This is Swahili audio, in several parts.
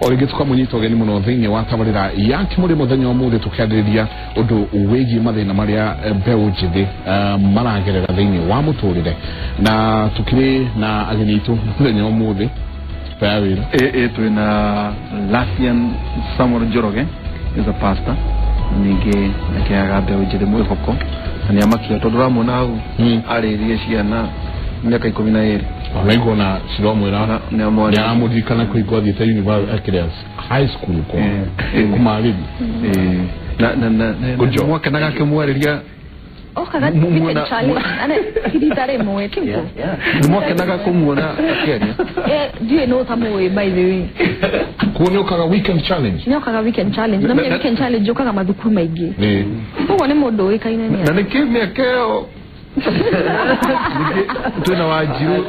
Origituka munyito geni muno thini wa tabarira ya kimuri muthenya wa muthe tukiaririria undu wegi mathina maria mbeu njithi maragerera thini wa muturire na tukiri na ageni itu muthenya wa muthe tayawira twina Lafian Samuel Njoroge is a pastor nige akiaga mbeu njithi mwihoko ni amakia tondura mona au aririe ciana miaka 12 Alaigo na silomo ira ya mudikana kuigwa thite university high school ko kumaribi na mwaka naga kemwariria kaga weekend challenge ana kiditare moe kingo mwaka naga kumuona akiaria do you know tamoe by the way kuonyo kaga weekend challenge na mimi weekend challenge joka madhukuru maigi uko ni modo ikaina ni na nikimya keo tuna wajiro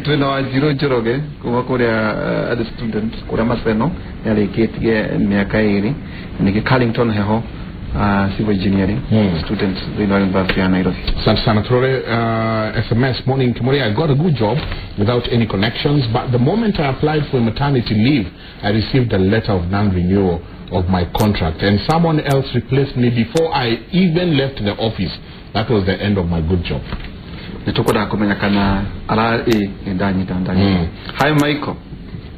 tuna wajiro Njoroge kuma kuria the student kuria Maseno yaleketige miaka 2 niki Carlington heho civil engineering students in University of Nairobi. Sana Trore SMS morning Kimori, I got a good job without any connections, but the moment I applied for maternity leave I received a letter of non-renewal of my contract and someone else replaced me before I even left the office. That was the end of my good job. Nitokoda kumenya kana ala ndani. Hi Michael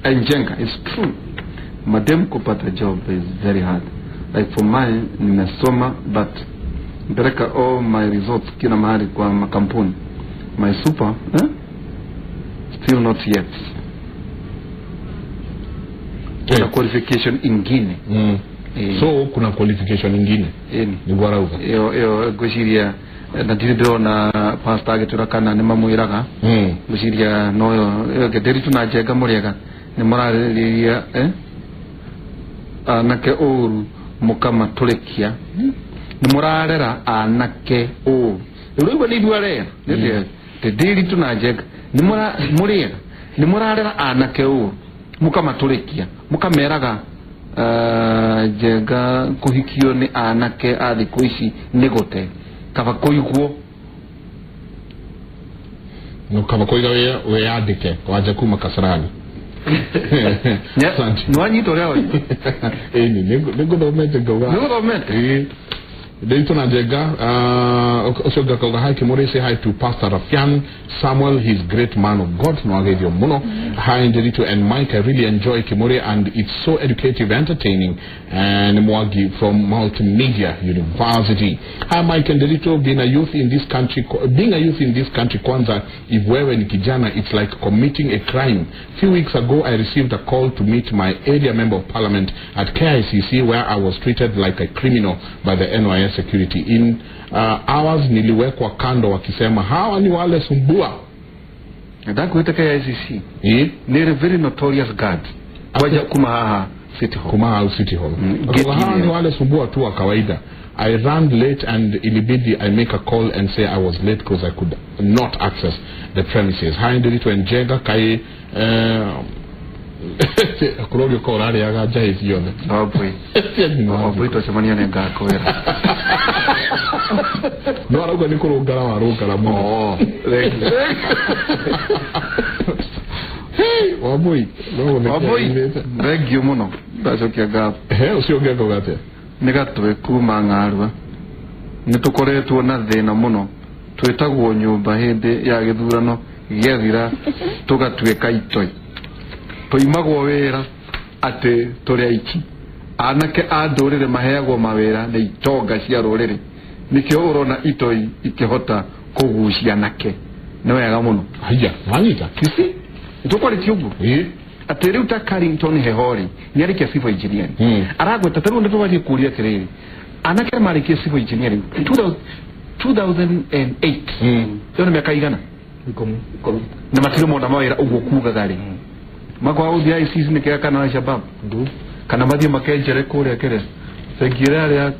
Njenga, it's true madam kupata job is very hard. Like for mine nimesoma but mpeleka all my results kila mahali kwa makampuni. My super still not yet. Kuna qualification ingine. So kuna qualification ingine. Ni gwarauka. Yo gushiria na dirido na pastor agetura kana ni mamuiraga. Gushiria no yo gederi tunajega muriega. Ni moraliria anake oru mukama tulekia. Ni moralera anake oru. Urugo ni duare. Gederi tunajega ni muriega. Ni moralera anake oru mukama tulekia. Mukameraga jega kuhikio ni anake athi kuishi negote kava kuiguo no kava kuiga we adike waje kuma Kasarani nwani to leo nego domente Dayton Ajega, Osoga Koga Kimori, say hi to Pastor Rafian Samuel, he's great man of God, Noagedio Mono. Hi Ndelito and Mike, I really enjoy Kimori and it's so educative, entertaining. And Mwagi from Multimedia University. Hi Mike and Ndelito, being a youth in this country, Kwanza, if we're in Kijana, it's like committing a crime. A few weeks ago, I received a call to meet my area member of parliament at KICC where I was treated like a criminal by the NYS security. In hours niliwekwa kando wakisema hawa ni wale sumbua. Ndaku itaka ya ICC ni very notorious guard waja Kumahaha City Hall hawa ni wale sumbua tu wa kawaida. I ran late and ilibidi I make a call and say I was late because I could not access the premises. Hi Ndelito and Njega kai Kuroge korari ya gaja isione. Obwe to semania nenga koera. No arago ni kurugara warugara mo. Hey, obwe. Beg you muno. Bazo kiaga. Usio gego gate. Nigatwe kuma ngarwa. Nitukoretwo na thina muno. Twetagwo nyumba hindi ya githurano gethira tugatweka itoi. Toimagwo wera ate turi aiki anake andurire maheagwo mawera ni itonga cia rurire nikio urona itoi ikihota kugucia nake no wega muno haya wanyita kisi tukore kiugo ate riu ta Carlington hehori ni arikia civil engineering aragweta taru ndio waje kuria tiriri anake marikia civil engineering 2008 ndio miaka igana na matiro na mawera ugo kuga gari Magwa udia ICC nikia kana Shabab kana mathi makenjere kuria kire segira ya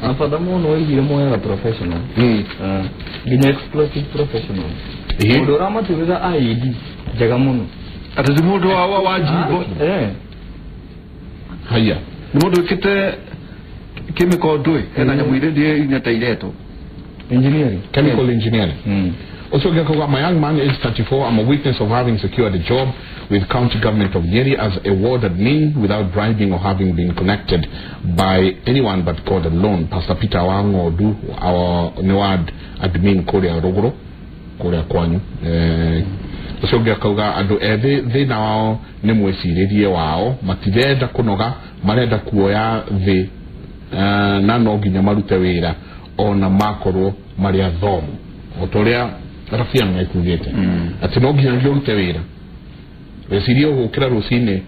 nafadamu no ngire moya professional ginya explosive professional odorama tuweza ID jagamuno atazimudo wa wajibo haya nimudo kite chemical doi kana nyamuire die nyata ileto engineering chemical engineering Also, my young man is 34. I'm a witness of having secured a job with county government of Nyeri as awarded me without bribing or having been connected by anyone but God alone. Pastor Peter Wangodu, our NEWAD admin Korea Rogoro, Korea Kwanyu. Also, Gakauga ado they now nemwesiridie wao matirenda kunoga marenda kuoya the na no ginya marute wira ona makorwo mari athomu otoria rafia ngaikugete ati no ginya ngirute wira wesirio gukira rucine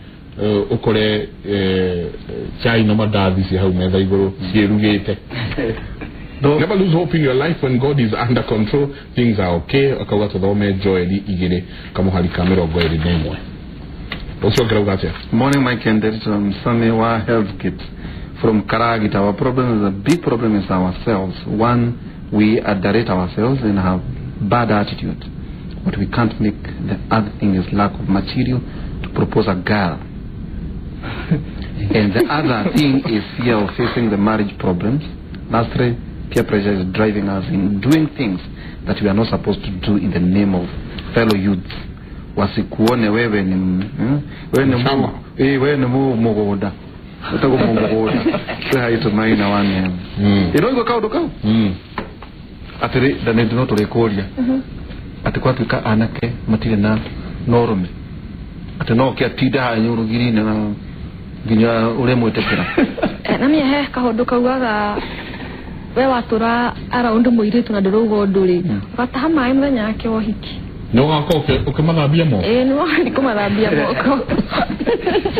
ukore chai no madathi cia hau metha iguru cierugite. Never lose hope in your life. When God is under control, things are okay. Akawa tudome joy igire kamuhali kamera ogweri nemwe. Also graugate. Morning, my candidates. Samewa Health Kit from Karagita. Our problem is a big problem is ourselves. One, we adulate ourselves and have bad attitude. What we can't make. The other thing is lack of material to propose a girl. And the other thing is fear of facing the marriage problems. Lastly, peer pressure is driving us in doing things that we are not supposed to do in the name of fellow youths. Wasikuone wewe ni mugoda. Utago mugoda. Sasa itumaina wane. Ino kaudo kau. Atiri dane dino turekoria. Atikwa tuka anake matire na norme. Atino kia tida hanyurugiri na ginya ure mwetekera. Na mie he kahodo kaugaga we watura around muiritu na ndurugo nduri bataha mai muthenya yake o hiki no wako ukamathambia moko no ndikumathambia moko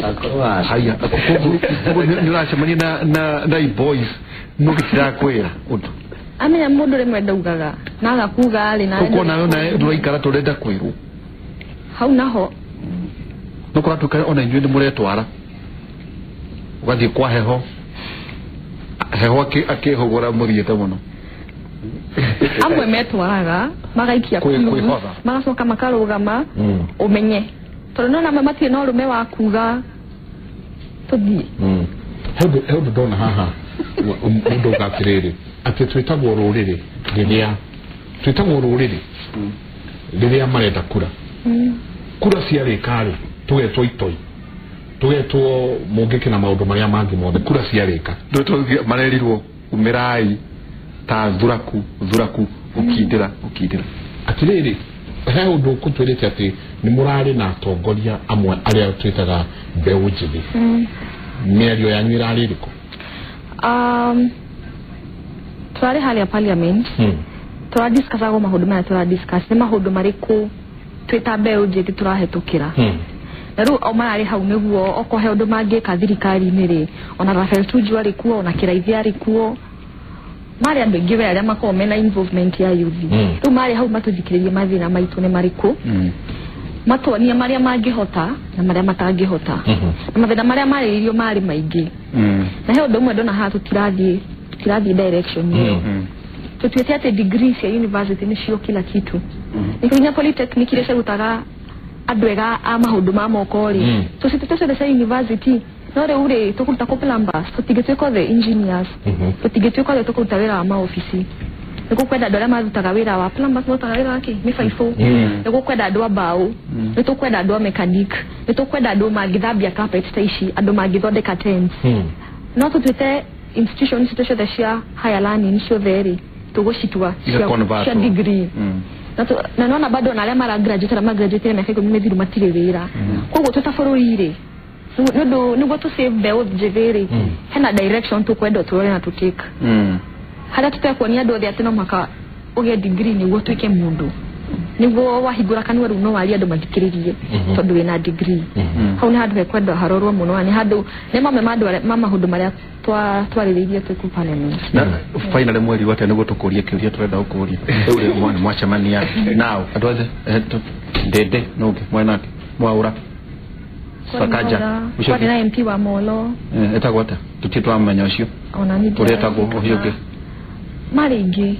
akwa haya akuko niracemania na boys no gitira kwira undu amenya mundu rimwe ndaugaga na agakuga ari na uko nayo na nduraikara turenda kwiru hau naho no kwa tuka ona inyuĩ muretwara ugathie kwa heho heho akihogora muriete muno amwe metwaraga magaikia magacoka makarugama umenye tondu na mamatie no rume wa kuga tuthie heu ndona haha mundu gatiriri ati twitagwo ruriri riria marenda kura kura cia rikari tugetwo itoi tugetwo mungike na maundu maria mangi mothe kura ciarika ndoto marerirwo umirai ta dhuraku ukindira atiriri he undu kutwirite ati ni murari na atongoria amwe aria twitaga mbeu njithi mĩario yanyu irari riko twari hali ya parliament tura discuss ago maundu maya tura discuss ni maundu mariku twita mbeu njithi turahetukira Ru o mari hau niguo okohe undu mangika thirikari ni ri ona Rafael Tuju ari kuo ona Kiraithia ari kuo mari andu ingi aria makoo mena involvement ya youth ru mari hau matuthikiririe mathina maitu ni mariku matonia maria mangihota na maria matangihota na mathina maria maririo mari maingi na he undu umwe ndona ha tutirathie direction hiyo tutuete ate degrees ya university ni cio kila kitu nikinya polytechnic ile segutaga adwega amahudu mamokori tusitutose the university nore ure tukuruta ko plumber tutigitweko the engineers tutigitweko the tukuruta wira ama office nikukwenda ndora mazutaga wira wa plumber tutaga wira wake ni faifo nikukwenda ndwa bao nitukwenda ndwa mechanic nitukwenda ndwa magithambia carpet staishi andu magithondeka tents no tutute institution the share higher learning sio very tugoshitwa cia degree na nona bado na lema la graduate na graduate na fiko mimezi matire wira kogo tutafururire nugo to save beo jeveri hena direction to kwenda tuone na to take hada tutakuonia ndo thia tena maka oge degree ni wotu ike mundu nigo wahigura kanwa runo wali ando mathikiririe tondu wina degree hau ni hadu he kwenda harorwa muno ni hadu ne mama hudu maria twariririe tuku parliament na finally mweri wate nigo tukuria kiuria turenda gukuria ule mwana mwachamania now adwaze dede noge mwanake mwaura sakaja kwa na MP wa Molo etagwata tutitwa amanya ucio ona ni turetagwo ohioge maringi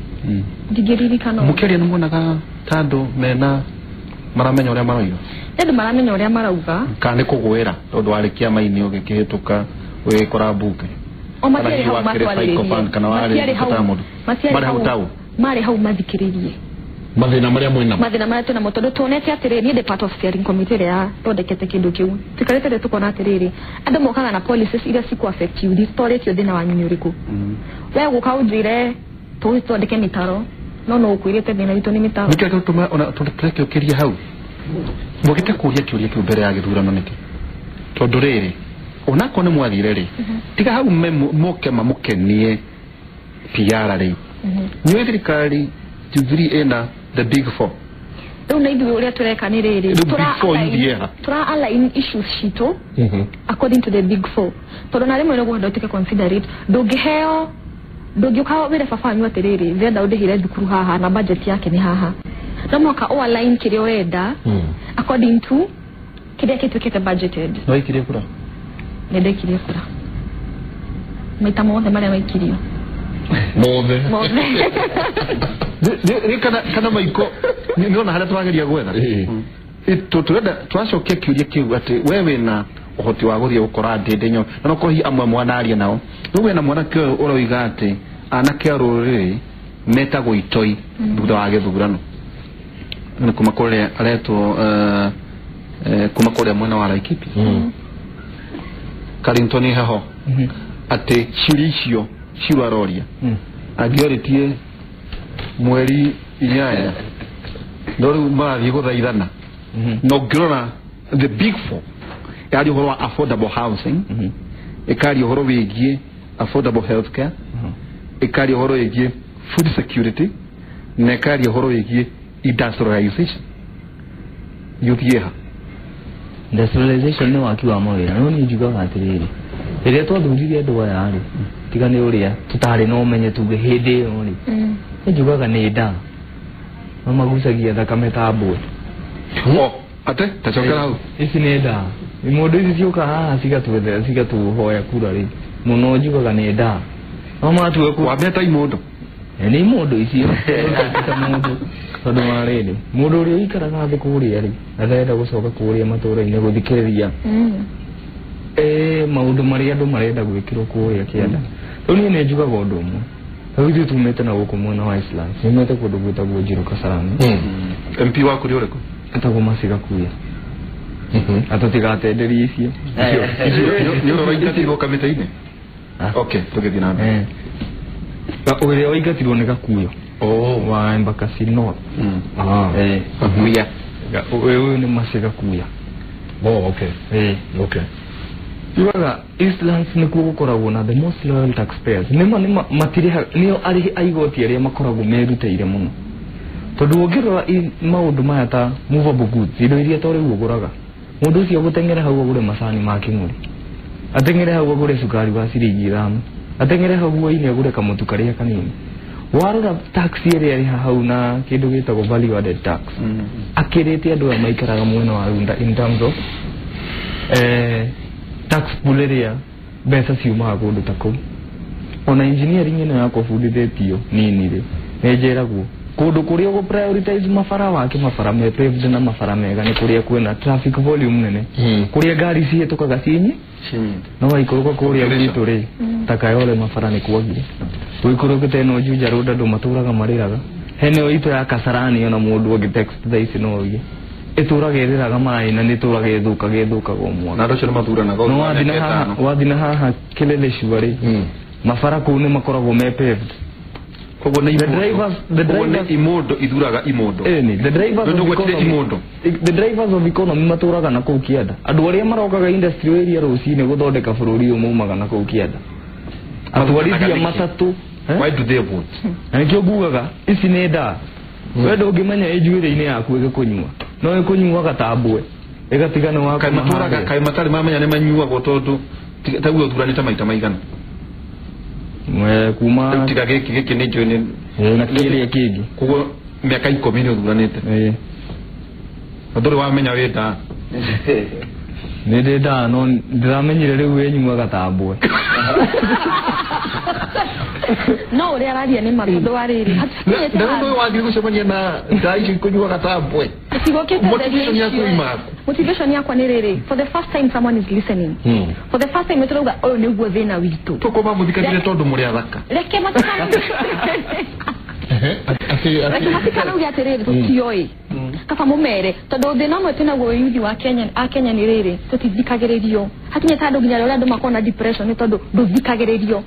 digiriri kana mukeria numuonaga tando mena maramenya uria marairo ndu maramenya uria marauga kana kugwira tondu arikia maini ugikihituka wikora mbuke o matiari hau matwariririe kana wale kutamudu mari hau mathikiririe mathina maria mwena mathina maria tuna motondo tuonete atiriri ni the part of steering committee ya tondekete kindu kiu tikarete tukona atiriri andu mokaga na policies ira siku affect you story tio thina wa nyinyi uriku we gukaujire tondeke mitaro no ukwirite thina witu ni mitaro nikaka tuma ona tondeke ukiria hau mugite kuria kiuria kiu mbere ya githurano niki tondu riri ona kone mwathire ri tiga hau moke mamukenie PR ri ni thirikari Jubilee ena the big four una idu uria tureka ni riri tura align issues shito according to the big four tondu na rimwe no guhindotike consider it ndungiheo ndungiukawa wire fafanyu atiriri venda udihire thukuru haha na budget yake ni haha no mwaka o align kirio wenda according to kiria kitukete budgeted no ikirie kura nende kirie kura maita mothe maria maikirio mothe kana maiko niona haria twageria gwetha turenda twacokia kiuria kiu ati wewe na uhoti wa guthie gukora ndindenyo no kohi amwe mwanaria nao niwe na mwana kio uroiga ati anake aruri metagwo itoi thutha wa githurano ni kuma kule areto kuma kule mwana wa Laikipia Carrington haho ati cirisio ciwaroria agioritie mweri inyanya ndoru marathie guthaithana no ngirona the big four yari horo affordable housing ekari horo wigie affordable healthcare ekari horo wigie food security na ekari horo wigie industrialization yutieha industrialization ni wakiwa mawira no ni juga gatiriri ire twathurire andu aya ari tiga ni uria tutari no menye tuge hindi uri ni juga ni nda mama gucagia thakame tambwe ate tachokera hau ici ni nda ni mundu ici cioka haha cigatuhoya kura ri muno juga ni nda mama tuwe ku wabeta imundu ni mundu ici ta mundu tondu mariri mundu uri ikaraga thi kuria ri arenda gucoka kuria matura-ini guthikiriria maundu maria andu marenda gwikirwo kuria kianda riu ni njugaga undu umwe riu tumete na guku mwena wa Islam nimete kundu gwitagwo Njiro Kasarani MP wa kuri uriko atagwo Masiga kuya atutigatenderie icio ni uroingatirwo kamite-ini okay tugithina uria oingatirwo ni Gakuyo wa Embakasi North Kuya uyu ni Masiga kuya okay okay Iwaga Islands ni gukoragwo na the most loyal taxpayers nima matire niyo ari aigoti aria makoragwo meruteire muno tondu ungirora maundu maya ta movable goods indo iria tori uguraga mundu ucio gutengera hau agure macani ma kinguri atengere hau agure sukari wa ciringi 5 atengere hau ine agure kamutu karia kanini warora tax area ri hau na kindu gitagwo value added tax akirete andu maikaraga mwena wa Runda in terms of tax pool area besa ciumaga kundu ta kou ona engineering ino yako fundithitio nini ri nejeragwo kundu kuria go prioritize mafara wake mafara me paved na mafara mega ni kuria kwena traffic volume nene kuria gari cihitukaga cinyi no waikuruka kuria gitu ri takayole mafara ni kuagire wikuruka teno juja roda ndo maturaga mariraga hene oito ya Kasarani ona mundu ogi text thaisi no ogi ituragereraga mai na nituragethuka gomwa na ndocio mathura na no wathina haha kelele shwari mafara ku ni makoragwo me paved kogo na the drivers imodo iduraga imodo ni the drivers of economy maturaga na ku kiada andu aria marokaga industry area rucine guthondeka bururi umumaga na ku kiada atwarithia matatu why do they vote nikio gugaga ici ni nda wendo ungimenya ejuire-ini yaku igikunywa no ikunywa gatambwe igatigana wa kamaturaga kai matari mamenya ne manyua gotondu taguo thuranite maita maigana kuma tiga giki ni jo ni na kile kingi kugo miaka 10 ni thuranite ndori wamenya wenda ni nda no ndiramenyire riu wenyua gatambwe no uri araria ni marundo ariri ndio wathi gucemania na ndaici kunyua gatambwe motivation yakwa ni riri for the first time someone is listening for the first time turuga oyo niguo thina witu tukoma muthikagire tondu muri athaka reke mataka hatikana ugi atiriri tutioi kaba mumere tondu thina mwe twina guo yuthi wa Kenya ni riri tutithikagiririo hakinya tandu nginya ria andu makona depression ni tondu nduthikagiririo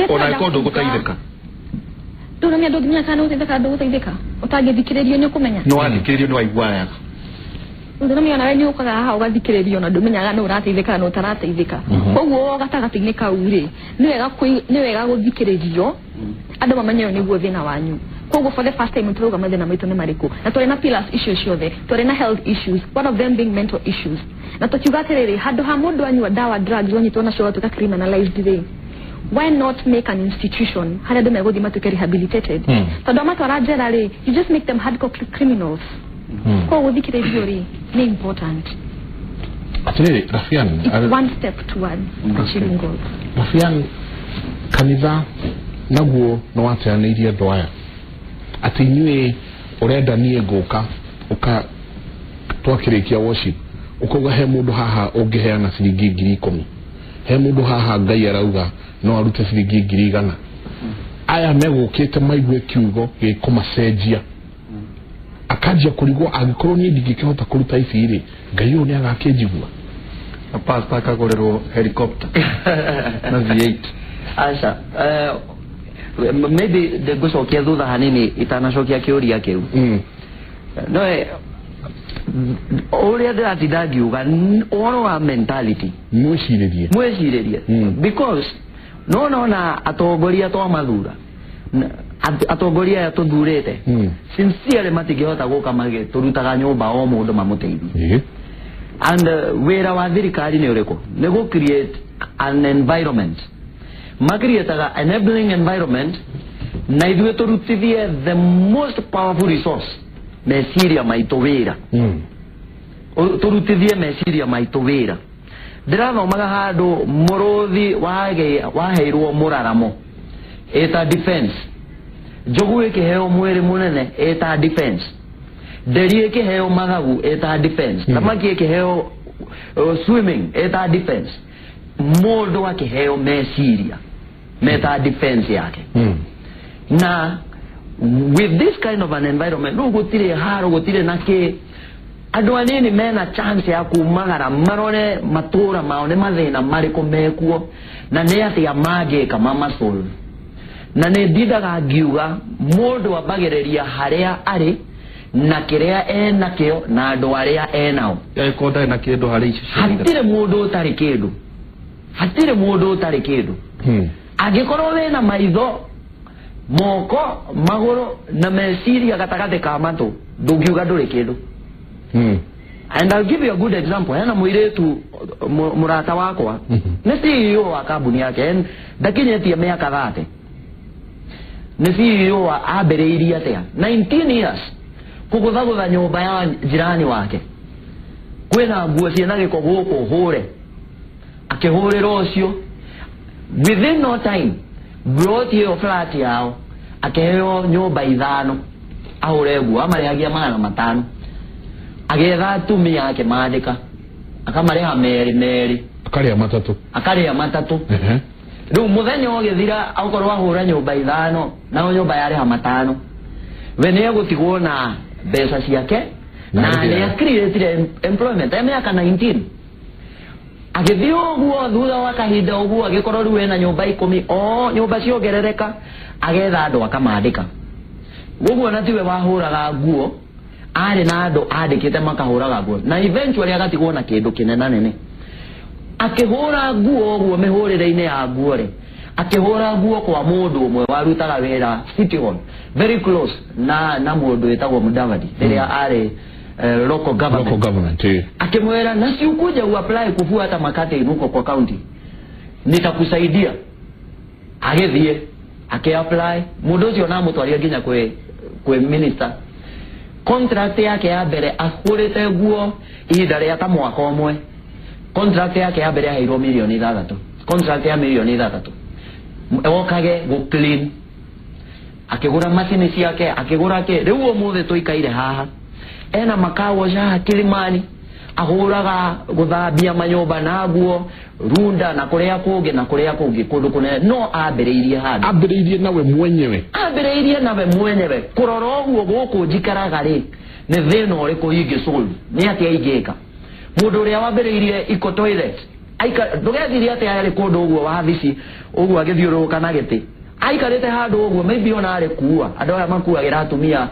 ona ikondo gutaithika ndona mi andu nginya kana utithika andu gutaithika utangithikiririo ni kumenya no athikiririo no aiguaga ndona mi ona we ni ukaga haha ugathikiririo na ndumenyaga no urateithika no utarateithika koguo gatagati-ini kau ri ni wega guthikiririo andu mamenye niguo thina wanyu koguo for the first time turuga mathina maitu ni mariku na turi na pillars issues ciothe turi na health issues, one of them being mental issues na tukiuga atiriri handu ha mundu anyua dawa drugs wanyitwo na cio tuka criminalized thing. Why not make an institution haria andu meguthi matuke rehabilitated tondu amatwara njera ri you just make them hardcore criminals kwa guthikiririo ri ni important atiriri Rafian it's one step towards achieving goals. Rafian kanitha naguo no wateanĩirie andũ aya atĩ inyuĩ ũrenda niĩ ngũka ũka twakĩrĩkia worship ũkauga he mũndũ haha ũngĩheana ciringi 10,000 he mũndũ haha Ngai arauga no arute ciringi 100,000 aya megũkĩte maigue kiugo gĩkũmacenjia akanjia kũrigwo angĩkorwo niĩ ndingĩkĩhota kũruta ici rĩ Ngai ũyũ nĩ agakĩnjigua pastor akagũrĩrwo helicopter na V8 Asha maybe the gucokia thutha hanini itanacokia kiuria kiu no uria ndiratinda ngiuga uhoro wa mentality mwiciririe because no atongoria twa mathura atongoria ya tuthurite sincerely matingihota guka mage turutaga nyumba o mundu mamuteithie and wira wa thirikari ni uriko ni go create an environment makrietaga enabling environment na ithuĩ turutithie the most powerful resource meciria maitũ wĩra turutithie meciria maitũ wĩra ndirathomaga handũ mũrũthi waheirwo mũraramo eta defense njogu ĩkĩheo mwĩrĩ mũnene eta defense nderi ĩkĩheo mathagu eta defense thamaki ĩkĩheo swimming eta defense mũndũ akĩheo meciria meta defense yake na with this kind of an environment no gutire haro gutire nake andu anini mena chance ya kumagara marone matura mao ne mathina mariko mekuo na ne atia mage kama masol na ne didaga ngiuga mundu abagereria haria ari na kiria ena kio na andu aria enao yaikoda na kindu hari ici hatire mundu utari kindu agikorwo wena maitho moko maguru na meciria gatagate ka matu ndungiuga nduri kindu and I'll give you a good example hena muiretu murata wakwa ni CEO wa kambuni yake ndakinyetie miaka 30 ni CEO wa abereiria atia 19 years kuguthaguza nyumba ya jirani wake kwina nguo ciena giko guku hure akihurira ucio within no time brought your flat yao akeheo nyumba 5 ahure nguo amarehagia 500 agetha atumia yake maandika akamareha meri akaria matatu riu muthenya ogithira akorwo ahura nyumba 5 na nyumba yareha 5 we ne gutigwo na mbeca ciake na ne create employment miaka 19 agithio guo thutha wa kahinda uguo agikorwo riu ena nyumba 10 nyumba ciongerereka agetha andu akamandika guo na tiwe wahuraga nguo ari na andu andikite makahuraga nguo na eventually agatigwo na kindu kinena nene akihura nguo guo mihurire-ini ya nguo ri akihura nguo kwa mundu umwe warutaga wira City Hall very close na mundu wetagwo Mudavadi riria ari local government akimwera na si ukuja uapply kufuata makate inuko kwa county nitakusaidia agethie akiapply mundu ucio na mutwaria nginya kwe minister contract yake ya mbere akurite nguo ihinda ria ta mwaka umwe contract yake ya mbere aheirwo milioni 6 contract ya milioni 3 okage go clean akigura machine ciake akigura ke riu umuthe tuikaire haha ena makawo ja Kilimani ahuraga guthambia manyumba na nguo runda na kuria kungi kundu kune no ambiriirie handu ambiriirie nawe mwenyewe kurora uguo guku njikaraga ri ni thina uriku ingisolve ni atia ingika mundu uria wambiriirie iko toilet aika ndugethire atia ari kundu uguo wabici uguo agithiuruka na giti aikarite handu uguo maybe ona ari kuua andu aya makuagira atumia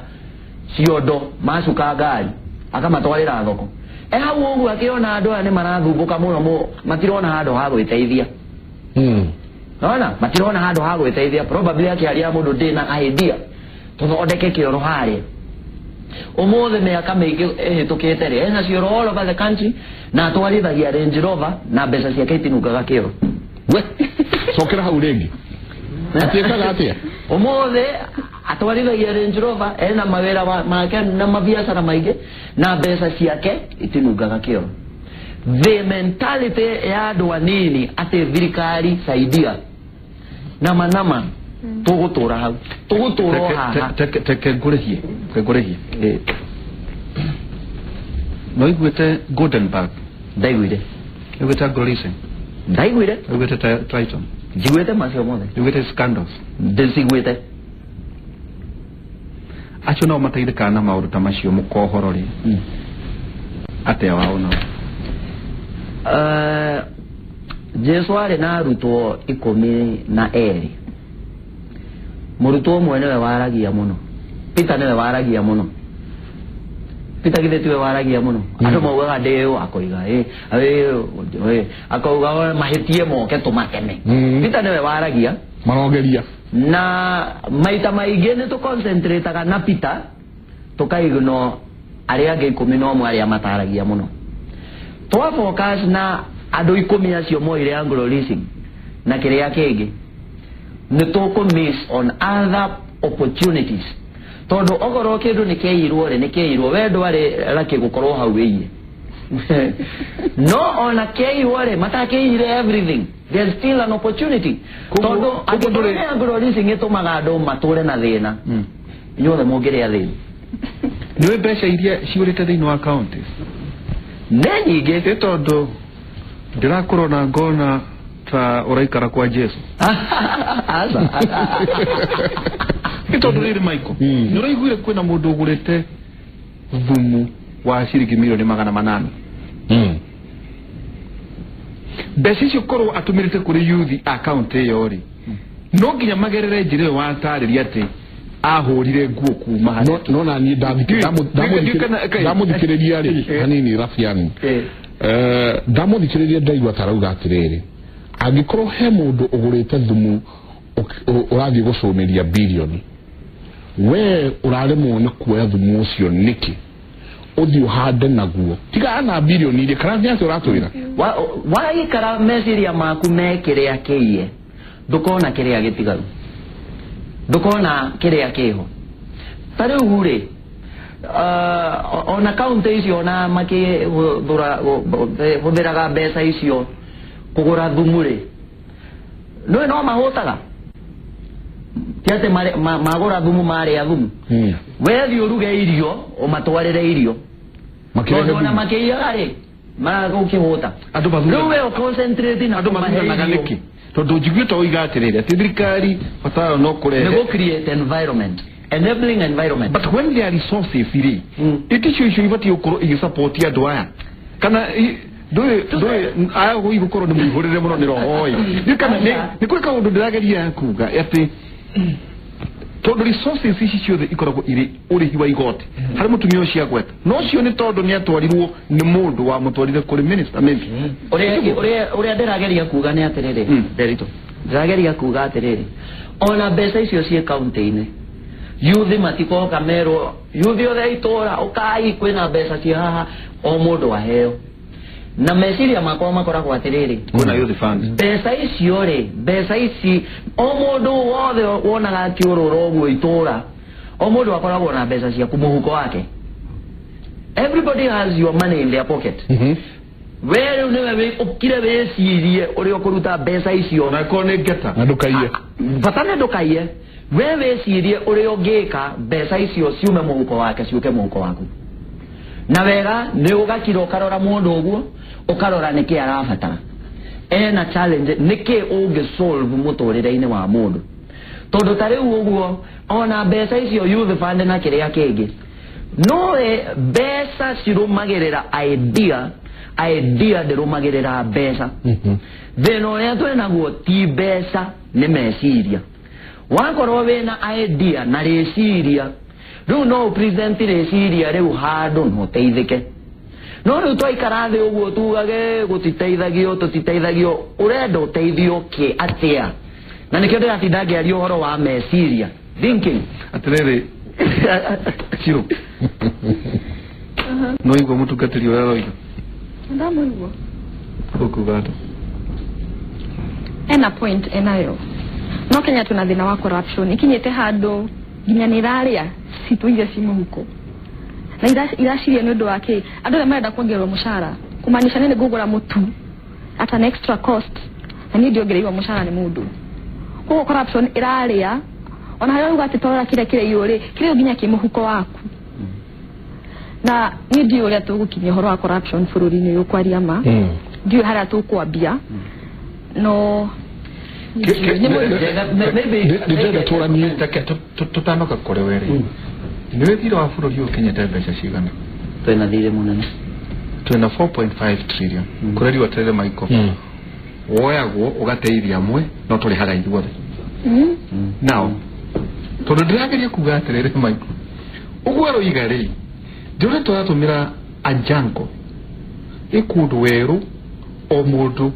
ciondo macuka ngari akamatwarira thoko hau uguo akiona andu aya ni marathumbuka muno matirona handu ha gwiteithia Naona matirona handu ha gwiteithia probably akiaria mundu ndina idea tuthondeke kioro hari umuthe miaka mingi hitukite ri ena cioro all over the country na atwarithagia Range Rover na mbeca ciake itinukaga kioro we sokera hau ringi atiekaga atia umuthe atwarithagia Range Rover ena mawira make na mabiacara maingi na mbeca ciake itinukaga kioro the mentality ya andu anini ati thirikari saidia nama tugutura hau tuguturo haha teke ngurehie no igwete Goldenberg ndaigwire igwete Glorisen ndaigwire igwete Triton jigwete macio mothe igwete Scandals ndesigwete acho no mateithika na maundu ta macio mukohorori atia waona Jesu ari na arutwo 12 murutwo mwene we waragia muno Peter newe waragia muno Peter githetiwe waragia muno andu maugaga ndeo akoiga akauga mahitie moke tumakene Peter newe waragia marogeria na maita maingi ni tu concentrate na Peter tukaigno ari ange 11 ari amataragia muno twa focus na andu 10 acio moire Anglo Leasing na kiria kingi ni tuku miss on other opportunities tondu ogoro kindu ni keirwo wendo ari raki gukorwo hau weiye no ona keirwo matakeire everything there's still an opportunity tondu Anglo Leasing itumaga andu mature na thina inyuothe mungire thina niwe mbeca iria ciurite thiini wa account nyingi tondu ndirakorona ngona ta uraikara kwa Jesu asa tondu riri Michael ni uraiguire kwina mundu ugurite thumu wa ciringi milioni 800 mbeca icio korwo atumirite kuri youth account iyo ri no nginya magerere njire wa tarĩria ati ahurire nguo kuma no na ni ndamuthikiriria ri hanini rafiani ndamuthikiriria ndaigua tarauga atiriri angikorwo he mundu ugurite thumu urathie gucumiria bilioni we uraremwo ni kuoya thumu ucio niki uthie uhande naguo tiga na bilioni ile kana nyacio uratwira waikara meciria maku mekiria kiie ndukona kiria gitigaru ndukona kiria kiho tari ugure on account icio na maki huthiraga mbeca icio kugura thumuri no mahutaga tiate magura thumu mari thumu wethi uruge irio o matwarire irio makirona makiyaga ri magukihuta andu we concentrate na andu mathana niki tondu njiguite oiga atiriri ati thirikari fatara no kure nego create environment enabling environment but when there are resources iri itisho isho ibati ukoro igisupport andu aya kana doe aya go igukoro ni muhurire muno ni rohoi nikana ni kuri kaundu ndirageria kuga ati tondu resources ici ciothe ikoragwo iri urihi wa igoti hari mutumia ucio agweta no cio ni tondu ni atwarirwo ni mundu wa mutwarire kuri minister maybe uria ndirageria kuga ni atiriri derito ndirageria kuga atiriri ona mbeca icio cie county-ini yuthi matiko kamero yuthi othe itora ukai kwina mbeca cia haha o mundu waheo na meciria makwa makoragwo atiriri kuna youth funds mbeca icio ri mbeca ici o mundu wothe wonaga kiururo guo itura o mundu akoragwo na mbeca cia kumuhuko wake everybody has your money in their pocket wewe niwe ukire wecirie uri okuruta mbeca icio na kone ngeta na ndukaiye batane ndukaiye wewe wecirie uri ungika mbeca icio ciume muhuko wake ciuke muhuko waku na wega nĩ ũgakira ũkarora mũndũ ũguo ũkarora nĩkĩ arabatara ena challenge nĩkĩ ũngĩsolve mũtũrĩre-inĩ wa mũndũ tondũ ta rĩu ũguo ona mbeca icio youth fund na kĩrĩa kĩngĩ no mbeca cirũmagĩrĩra idea ndĩrũmagĩrĩra mbeca thĩna ũrĩa twĩnaguo ti mbeca nĩ meciria wakorwo wĩna idea na rĩciria rĩu no present rĩciria rĩu handũ no teithĩke no rĩu twaikara thĩ ũguo tugage gũtiteithagio tũtiteithagio ũrenda ũteithio kĩ atĩa na nĩkĩo ndĩratinda ngĩaria ũhoro wa meciria thinking atĩrĩrĩ Chiro no igua mũtungatĩri ũrĩa roiga ndamũigua ũkuga ena point enayo no Kenya tuna thina wa corruption ikinyete handũ nginya nĩ raria citu iria ci mũhuko na irashiria nĩ ũndũ wake andũ arĩa marenda kuongererwo mũcara kumaanisha nĩ ngũgũra mũtu at an extra cost na nĩ ndiongereirwo mũcara nĩ mũndũ koguo corruption iraria ona harĩa uga atĩtwara kire yũrĩ kire nginya kĩ mũhuko waku na nĩ ndio ũrĩa tũgũkinyia ũhoro wa corruption bũrũri-inĩ ũyũ kwaria ma ndio harĩa tũkwambia no tutanoka kore were nĩ wĩthira wa bũrũri ũyũ Kenya mbeca cigana twĩna thirĩ mũnene twĩna 4.5 trillion kũreri waterere maiko woyagwo ũgateithia amwe no tũrĩ harĩa ithuothe now tondũ ndĩrageria kuga atĩrĩrĩ maiko ũguo roiga rĩ ndĩrĩ tũratũmĩra ajango ĩkũndũ werũ o mũndũ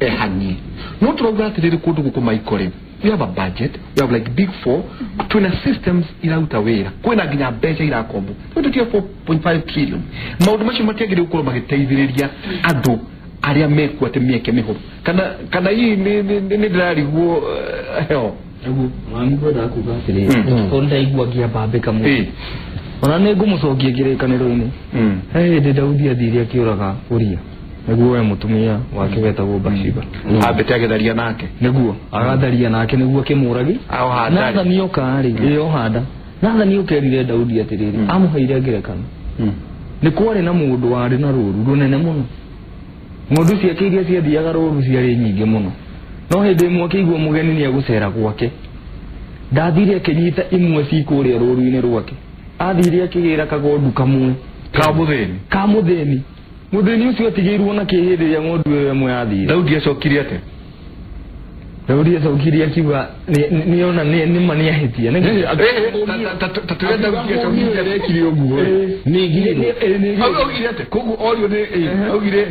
ehanie no tũrauga atĩrĩrĩ kũndũ gũkũ maiko rĩ we have a budget we have like big four twina systems irauta wĩra kwĩna nginya mbeca irakombo tũtũkia 4.5 trillion maũndũ macio matiagĩrĩirwo gũkorwo magĩteithĩrĩria andũ arĩa mekuo atĩ mĩeke mĩhũthũ kana hii nĩ ndĩrarigwo heo Egu mami kwenda kuga atĩrĩrĩ tondũ ndaigua ngĩambambĩka mũno ona nĩ ngũmũcokia kĩrĩkanĩro-inĩ he hĩndĩ Daudi athire akĩũraga Uria nĩguo we mũtumia wake wetagwo Bathsheba ambĩte agĩtharia nake nĩguo agatharia nake nĩguo akĩmũragi Nathani oka-rĩ ohanda Nathani okerire Daudi atĩrĩrĩ amũheire ngerekano nĩ kwarĩ na mũndũ warĩ na rũũru rũnene mũno ng'ondu ciake iria ciathiaga rũũru ciarĩ nyingĩ mũno no hĩndĩ ĩmwe akĩigua mũgeni nĩ agũcera gwake ndathire akĩnyita imwe cikũrĩa rũũru-inĩ rwake athire akĩgĩra kagondu kamwe ka mũthĩni mũthĩni ũcio atigĩirwo na kĩĩ hĩndĩ ĩrĩa ng'ondu ĩyo ĩmwe yathire Daudi acokire atĩa Daudi acokire akiuga nĩona nĩma nĩahĩtia tatũrenda gũkĩra rekire ũguo nĩgire atĩ koguo orio nĩ augire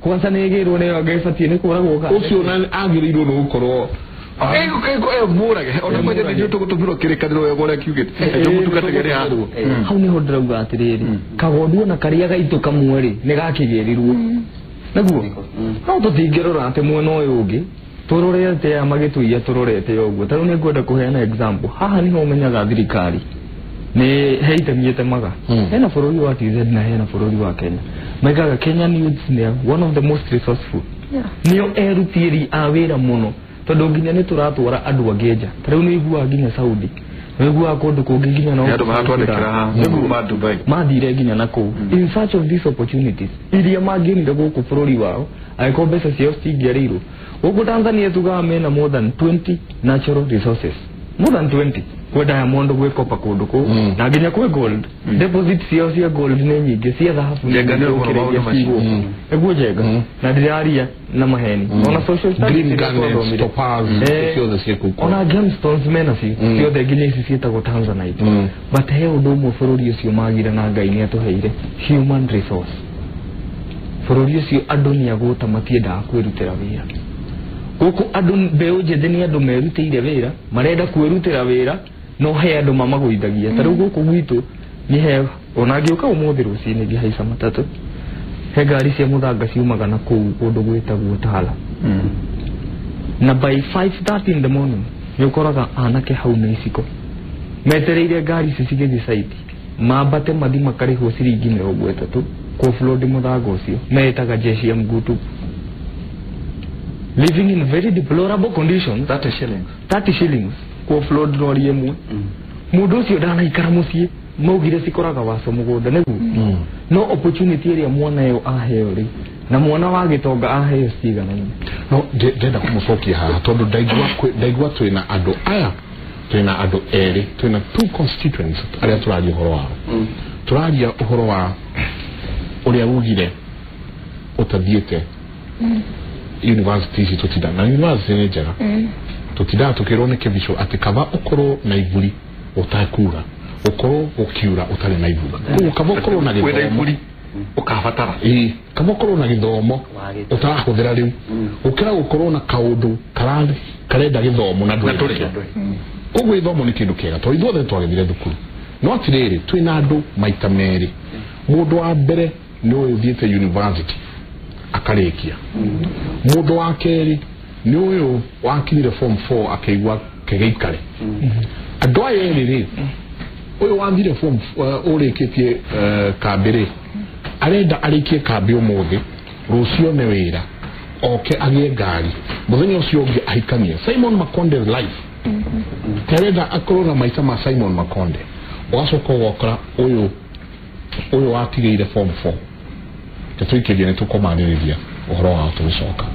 kwanza nĩgĩrwo nĩyo angĩbatie nĩ kũragwo ka ũcio na agĩrĩirwo nĩ gũkorwo mũrage ona kwenda nĩ tũgũtũmĩrwo kĩrĩkanĩro wega ũrĩa kiugĩte tũmũtungatagĩre handũ hau nĩho ndĩrauga atĩrĩrĩ kagondu ona karĩa gaitũ kamwe-rĩ nĩ gakĩgĩrirwo naguo no tũtingĩrora atĩ mwena ũyũ ũngĩ tũrorete aya magĩtũia tũrorete ũguo tarĩu nĩ ngwenda kũheana example haha nĩho ũmenyaga thirikari nĩ heitemiete maga hena bũrũri wa TZ na hena bũrũri wa Kenya maigaga Kenyan youths nĩ one of the most resourceful nĩo erutĩri a wĩra mũno tondũ nginya nĩ tũratwara andũ angĩ nja tarĩu nĩ iguaga nginya Saudi nĩ iguaga kũndũ kũngĩ nginya no andũ maratwandĩkĩra haha ma Dubai mathire nginya na kũu in search of these opportunities iria mangĩonire gũkũ bũrũri wao angĩkorwo mbeca ciao citingĩarĩirwo gũkũ Tanzania tugaga mena more than 20 natural resources more than 20 kwa diamond gwĩkopa kũndũ kũu na nginya kwĩ gold deposit ciao cia gold nĩ nyingĩ cia thahabu nĩguo njega na ndĩraria na maheni ona social green garnets topaz ciothe ciĩkũu ona gemstones mena ciothe nginya ici ciĩtagwo Tanzanite but he ũndũ ũmwe bũrũri ũcio magire na Ngai nĩ atũheire human resource bũrũri ũcio andũ nĩ agũta matiendaga kwĩrutĩra wĩra gũkũ andũ mbeũ njĩthĩ nĩ andũ merutĩire wĩra marenda kwĩrutĩra wĩra no he andũ mamagũithagia tarĩu gũkũ gwitũ nĩ he ona ngĩũka ũmũthĩ rũcinĩ ngĩhaica matatũ he ngari cia mũthanga ciumaga na kũu kũndũ gwĩtagwo Tala na by 5:30 in the morning nĩ ũkoraga anake hau na iciko metereire ngari ici cigĩthiĩ site mambate mathi makarĩhwo ciringi 30 kũ-flood mũthanga ũcio metaga jeshi ya mgutu living in very deplorable conditions 30 shillings kũ-flood lori ĩmwe mũndũ ũcio ndanaikara mũciĩ maugire cikoraga waco mũgũnda nĩguo no opportunity ĩrĩa mwana yo aheo ri na mwana wa Gitonga aheo cigana no ndenda kumucokia haha tondu ndaigua twina andu aya twina andu eri twina two constituents aria turaria uhoro wao turaria uhoro wa uria ugire utathiete university ici tutida na university ni njega tutida tukirwo ni kivisho ati kaba ukorwo na ivuri utakura ukorwo ukiura utari na ivuri kaba ukorwo na githomo ukabatara kaba ukorwo na githomo utarahuthira riu ukira gukorwo na kaundu karenda githomo na nduri koguo ithomo ni kindu kiega to ithuothe twagithire thukuru no atiriri twina andu maita meri mundu wa mbere ni uyu thiete university akarikia mundu wa keri ni uyu wakinyire form 4 akaigua kegeikare andu aya eri uyu wathire form urikitie kambere arenda arikie kambi umuthi rucio ne wira oke agie ngari muthenya ucio ungi ahikanie Simon Makonde's life tereda akorona maisha ma Simon Makonde wasoko wokora uyu watigire form 4 tuikegene tukomaniriria uhoro wa tucoka